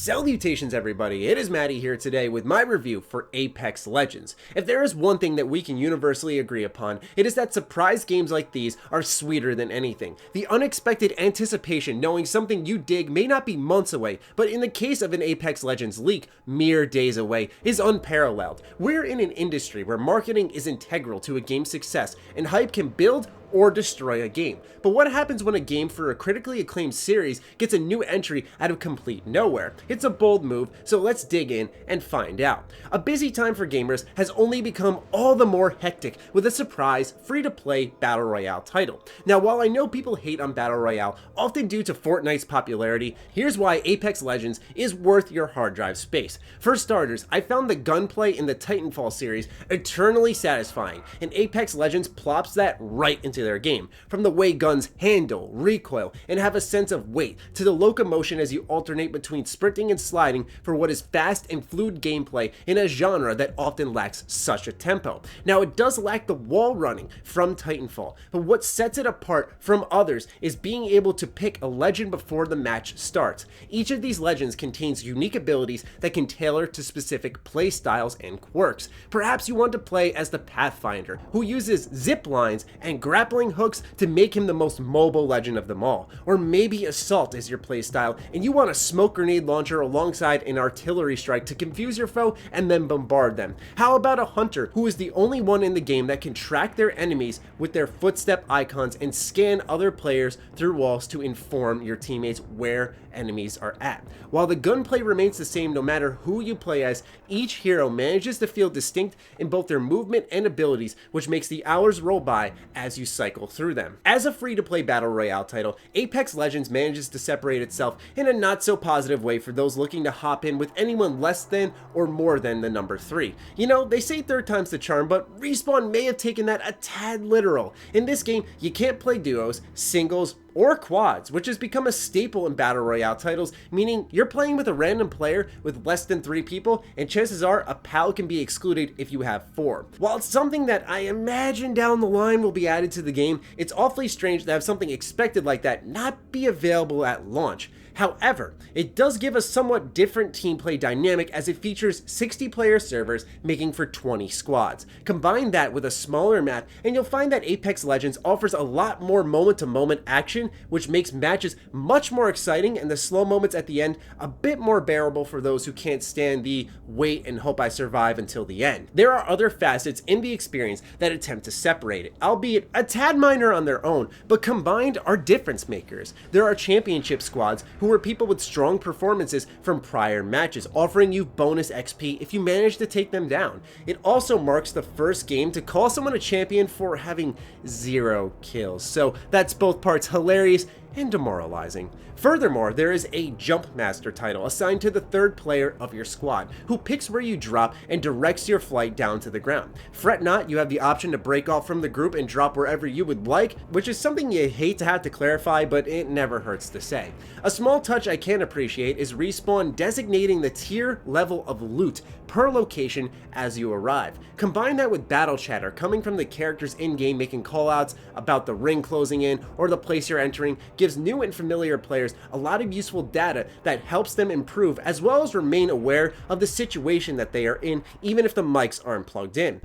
Salutations everybody, it is Matty here today with my review for Apex Legends. If there is one thing that we can universally agree upon, it is that surprise games like these are sweeter than anything. The unexpected anticipation knowing something you dig may not be months away, but in the case of an Apex Legends leak, mere days away, is unparalleled. We're in an industry where marketing is integral to a game's success, and hype can build or destroy a game. But what happens when a game for a critically acclaimed series gets a new entry out of complete nowhere? It's a bold move, so let's dig in and find out. A busy time for gamers has only become all the more hectic with a surprise, free-to-play Battle Royale title. Now, while I know people hate on Battle Royale, often due to Fortnite's popularity, here's why Apex Legends is worth your hard drive space. For starters, I found the gunplay in the Titanfall series eternally satisfying, and Apex Legends plops that right into their game. From the way guns handle, recoil, and have a sense of weight, to the locomotion as you alternate between sprinting and sliding for what is fast and fluid gameplay in a genre that often lacks such a tempo. Now, it does lack the wall running from Titanfall, but what sets it apart from others is being able to pick a legend before the match starts. Each of these legends contains unique abilities that can tailor to specific play styles and quirks. Perhaps you want to play as the Pathfinder, who uses zip lines and grappling hooks to make him the most mobile legend of them all. Or maybe Assault is your playstyle and you want a smoke grenade launcher alongside an artillery strike to confuse your foe and then bombard them. How about a Hunter, who is the only one in the game that can track their enemies with their footstep icons and scan other players through walls to inform your teammates where enemies are at. While the gunplay remains the same no matter who you play as, each hero manages to feel distinct in both their movement and abilities, which makes the hours roll by as you cycle through them. As a free-to-play Battle Royale title, Apex Legends manages to separate itself in a not-so-positive way for those looking to hop in with anyone less than or more than the number 3. You know, they say third time's the charm, but Respawn may have taken that a tad literal. In this game, you can't play duos, singles, or quads, which has become a staple in Battle Royale titles, meaning you're playing with a random player with less than 3 people, and chances are a pal can be excluded if you have 4. While it's something that I imagine down the line will be added to the game, it's awfully strange to have something expected like that not be available at launch. However, it does give a somewhat different team play dynamic as it features 60-player servers making for 20 squads. Combine that with a smaller map and you'll find that Apex Legends offers a lot more moment-to-moment action, which makes matches much more exciting and the slow moments at the end a bit more bearable for those who can't stand the wait and hope I survive until the end. There are other facets in the experience that attempt to separate it, albeit a tad minor on their own, but combined are difference makers. There are championship squads who are people with strong performances from prior matches, offering you bonus XP if you manage to take them down. It also marks the first game to call someone a champion for having 0 kills, so that's both parts hilarious and demoralizing. Furthermore, there is a Jump Master title assigned to the third player of your squad, who picks where you drop and directs your flight down to the ground. Fret not, you have the option to break off from the group and drop wherever you would like, which is something you hate to have to clarify, but it never hurts to say. A small touch I can appreciate is Respawn designating the tier level of loot per location as you arrive. Combine that with battle chatter coming from the characters in-game making callouts about the ring closing in or the place you're entering gives new and familiar players a lot of useful data that helps them improve as well as remain aware of the situation that they are in even if the mics aren't plugged in.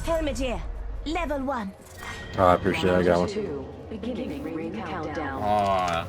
Helmet here, level 1. Oh, I appreciate it. I got one. 2, beginning ring countdown. Aw.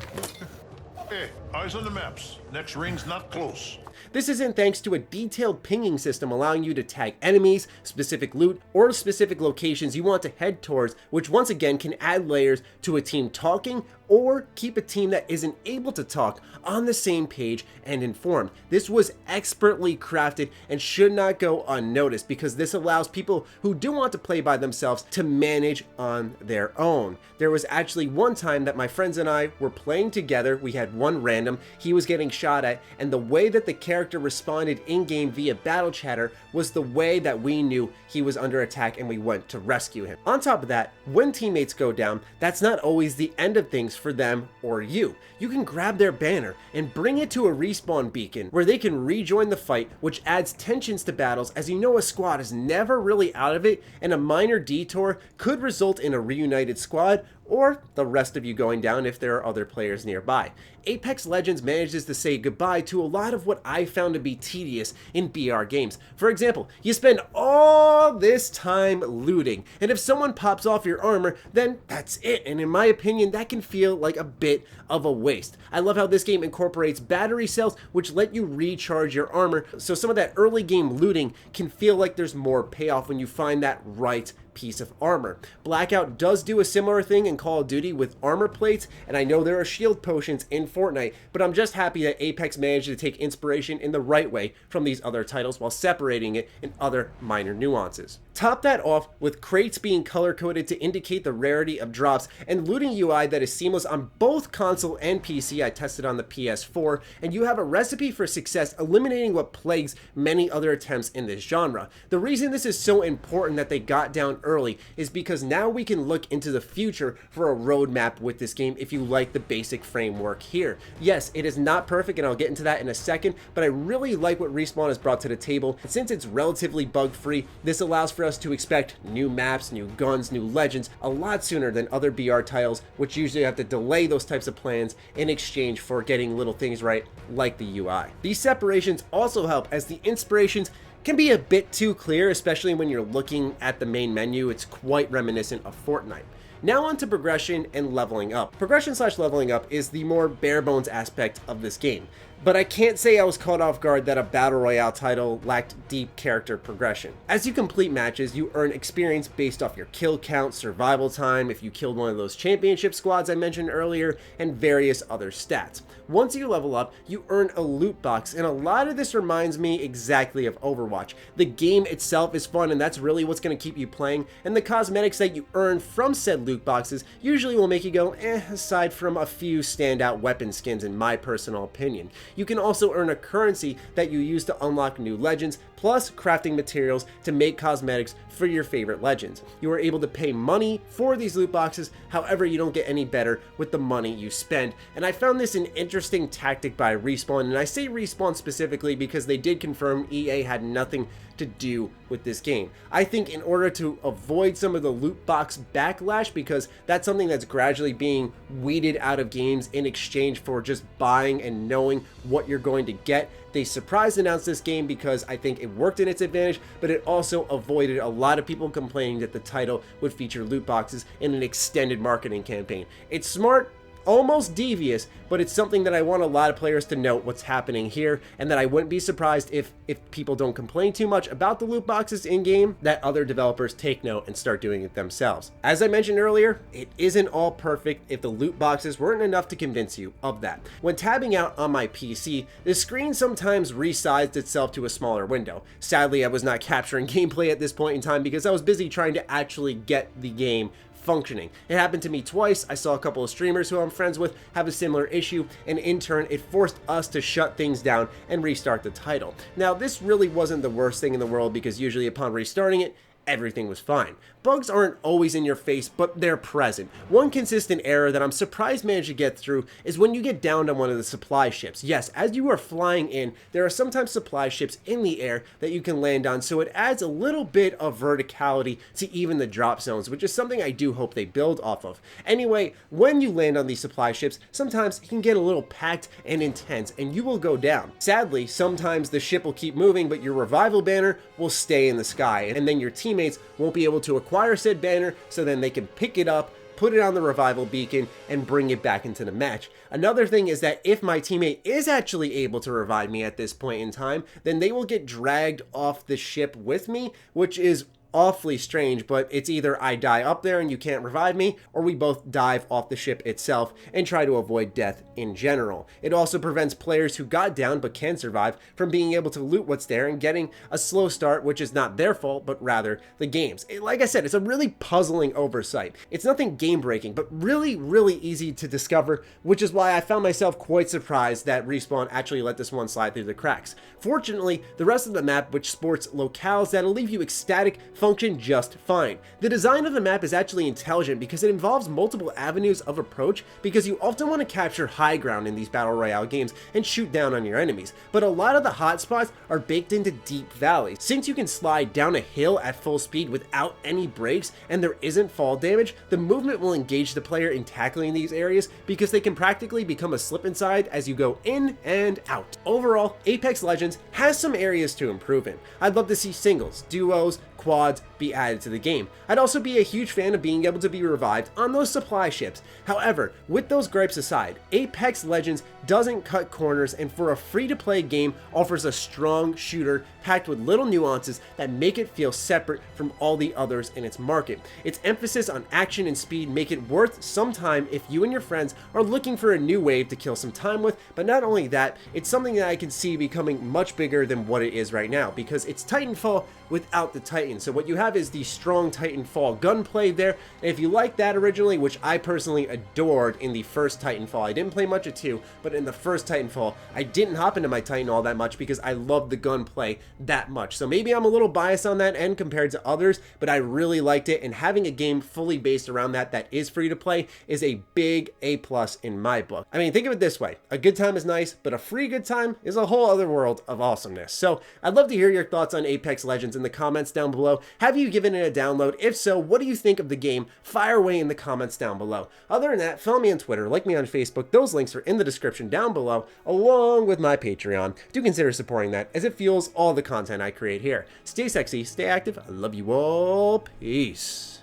Hey, eyes on the maps. Next ring's not close. This is in thanks to a detailed pinging system allowing you to tag enemies, specific loot, or specific locations you want to head towards, which once again can add layers to a team talking or keep a team that isn't able to talk on the same page and informed. This was expertly crafted and should not go unnoticed because this allows people who do want to play by themselves to manage on their own. There was actually one time that my friends and I were playing together. We had one random, he was getting shot at, and the way that the character responded in-game via battle chatter was the way that we knew he was under attack and we went to rescue him. On top of that, when teammates go down, that's not always the end of things for them or you. You can grab their banner and bring it to a respawn beacon where they can rejoin the fight, which adds tensions to battles as you know a squad is never really out of it and a minor detour could result in a reunited squad or the rest of you going down if there are other players nearby. Apex Legends manages to say goodbye to a lot of what I found to be tedious in BR games. For example, you spend all this time looting, and if someone pops off your armor, then that's it, and in my opinion, that can feel like a bit of a waste. I love how this game incorporates battery cells, which let you recharge your armor, so some of that early game looting can feel like there's more payoff when you find that right piece of armor. Blackout does do a similar thing in Call of Duty with armor plates, and I know there are shield potions in Fortnite, but I'm just happy that Apex managed to take inspiration in the right way from these other titles while separating it in other minor nuances. Top that off with crates being color-coded to indicate the rarity of drops and looting UI that is seamless on both console and PC. I tested on the PS4, and you have a recipe for success, eliminating what plagues many other attempts in this genre. The reason this is so important that they got down early is because now we can look into the future for a roadmap with this game if you like the basic framework here. Yes, it is not perfect, and I'll get into that in a second, but I really like what Respawn has brought to the table, and since it's relatively bug-free, this allows for us to expect new maps, new guns, new legends a lot sooner than other BR titles, which usually have to delay those types of plans in exchange for getting little things right, like the UI. These separations also help as the inspirations can be a bit too clear, especially when you're looking at the main menu. It's quite reminiscent of Fortnite. Now on to progression and leveling up. Progression/leveling up is the more bare bones aspect of this game, but I can't say I was caught off guard that a Battle Royale title lacked deep character progression. As you complete matches, you earn experience based off your kill count, survival time, if you killed one of those championship squads I mentioned earlier, and various other stats. Once you level up, you earn a loot box, and a lot of this reminds me exactly of Overwatch. The game itself is fun, and that's really what's going to keep you playing, and the cosmetics that you earn from said loot boxes usually will make you go aside from a few standout weapon skins in my personal opinion. You can also earn a currency that you use to unlock new legends, plus crafting materials to make cosmetics for your favorite legends. You are able to pay money for these loot boxes, however you don't get any better with the money you spend, and I found this an interesting tactic by Respawn, and I say Respawn specifically because they did confirm EA had nothing to do with this game. I think in order to avoid some of the loot box backlash, because that's something that's gradually being weeded out of games in exchange for just buying and knowing what you're going to get, they surprise announced this game because I think it worked in its advantage, but it also avoided a lot of people complaining that the title would feature loot boxes in an extended marketing campaign. It's smart, almost devious, but it's something that I want a lot of players to note what's happening here, and that I wouldn't be surprised if people don't complain too much about the loot boxes in-game, that other developers take note and start doing it themselves. As I mentioned earlier, it isn't all perfect if the loot boxes weren't enough to convince you of that. When tabbing out on my PC, the screen sometimes resized itself to a smaller window. Sadly, I was not capturing gameplay at this point in time because I was busy trying to actually get the game functioning. It happened to me twice. I saw a couple of streamers who I'm friends with have a similar issue, and in turn it forced us to shut things down and restart the title. Now this really wasn't the worst thing in the world because usually upon restarting it, everything was fine. Bugs aren't always in your face, but they're present. One consistent error that I'm surprised managed to get through is when you get downed on one of the supply ships. Yes, as you are flying in, there are sometimes supply ships in the air that you can land on, so it adds a little bit of verticality to even the drop zones, which is something I do hope they build off of. Anyway, when you land on these supply ships, sometimes it can get a little packed and intense, and you will go down. Sadly, sometimes the ship will keep moving, but your revival banner will stay in the sky, and then your teammates won't be able to acquire said banner, so then they can pick it up, put it on the revival beacon, and bring it back into the match. Another thing is that if my teammate is actually able to revive me at this point in time, then they will get dragged off the ship with me, which is awfully strange, but it's either I die up there and you can't revive me, or we both dive off the ship itself and try to avoid death in general. It also prevents players who got down but can survive from being able to loot what's there and getting a slow start, which is not their fault, but rather the game's. Like I said, it's a really puzzling oversight. It's nothing game-breaking, but really, really easy to discover, which is why I found myself quite surprised that Respawn actually let this one slide through the cracks. Fortunately, the rest of the map, which sports locales that'll leave you ecstatic, function just fine. The design of the map is actually intelligent because it involves multiple avenues of approach, because you often want to capture high ground in these battle royale games and shoot down on your enemies, but a lot of the hotspots are baked into deep valleys. Since you can slide down a hill at full speed without any brakes and there isn't fall damage, the movement will engage the player in tackling these areas because they can practically become a slip and slide as you go in and out. Overall, Apex Legends has some areas to improve in. I'd love to see singles, duos, quads be added to the game. I'd also be a huge fan of being able to be revived on those supply ships. However, with those gripes aside, Apex Legends doesn't cut corners, and for a free-to-play game offers a strong shooter packed with little nuances that make it feel separate from all the others in its market. Its emphasis on action and speed make it worth some time if you and your friends are looking for a new wave to kill some time with, but not only that, it's something that I can see becoming much bigger than what it is right now, because it's Titanfall without the Titan. So what you have is the strong Titanfall gunplay there, and if you like that originally, which I personally adored in the first Titanfall, I didn't play much of 2, but in the first Titanfall, I didn't hop into my Titan all that much because I loved the gunplay that much. So maybe I'm a little biased on that end compared to others, but I really liked it, and having a game fully based around that is free to play is a big A+ in my book. I mean, think of it this way, a good time is nice, but a free good time is a whole other world of awesomeness. So I'd love to hear your thoughts on Apex Legends in the comments down below. Have you given it a download? If so, what do you think of the game? Fire away in the comments down below. Other than that, follow me on Twitter, like me on Facebook. Those links are in the description down below, along with my Patreon. Do consider supporting that, as it fuels all the content I create here. Stay sexy, stay active. I love you all. Peace.